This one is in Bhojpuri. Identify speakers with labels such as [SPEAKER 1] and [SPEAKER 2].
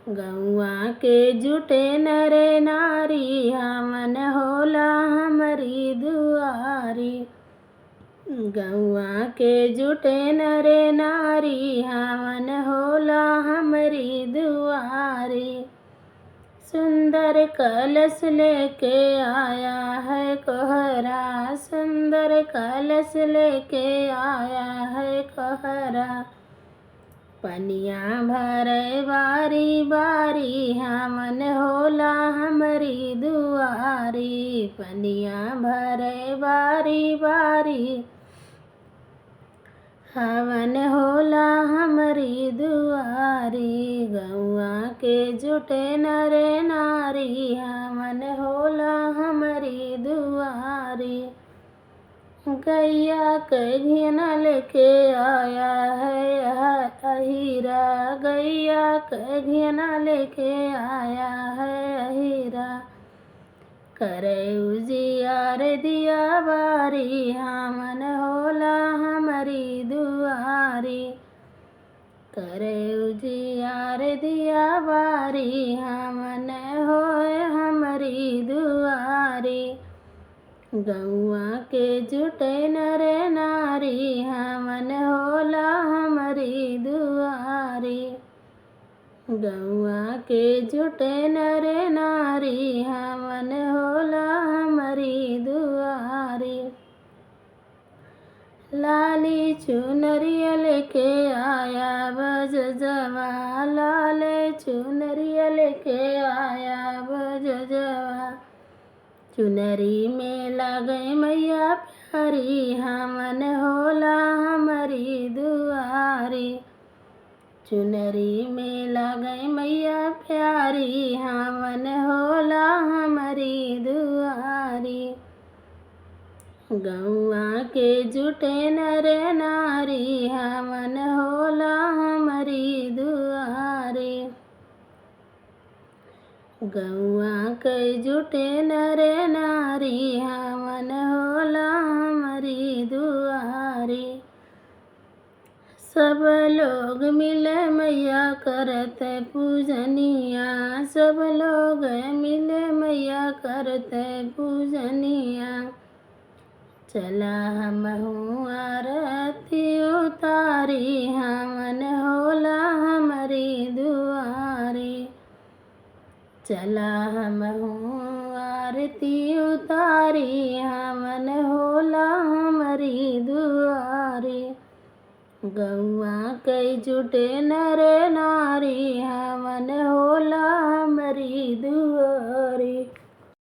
[SPEAKER 1] गौआ के जुटे नरे नारी हमन होला हमरी दुआरी। गौआ के जुटे नरे नारी हमन होला हमरी दुआरी। सुंदर कलश लेके आया है कोहरा, सुंदर कलश लेके आया है कोहरा। पनिया भरे बारी बारी हमन होला हमरी दुआरी। पनिया भरे बारी बारी हमन होला हमरी दुआरी। गौआ के जुटे नरे नारी हमन होला हमरी दुआरी। गैया के घिना लेके आया है अहिरा, गैया के घिना लेके आया है अहिरा। करे उजियार दिया बारी हमन होला हमरी दुआरी। करे उजियार दिया बारी हमन होए हमरी दुआरी। गौआ के जुटे नरे नारी हमन होला हमरी दुआरी। गौआ के जुटे नरे नारी हमन होला हमरी दुआरी। लाली चुनरिया लेके आया बजजवा, लाले चुनरिया लेके आया बजजवा। चुनरी में लागे मैया प्यारी हमन होला हमरी दुआरी। चुनरी में लागे मैया प्यारी हमन होला हमरी दुआरी। गौआ के जुटे नरे नारी हमन होला हमरी दुआरी। गौआ के जुटे नरे नारी हमन होला हमरी दुआरी। सब लोग मिले मैया करत पूजनिया, सब लोग मिले मैया करत पूजनिया। चला हमहू आरती उतारी हमन होला हमरी दुआरी। चला हमहू आरती उतारी हमन होला हमरी दुआरी। गौआ के जुटे नरे नारी हम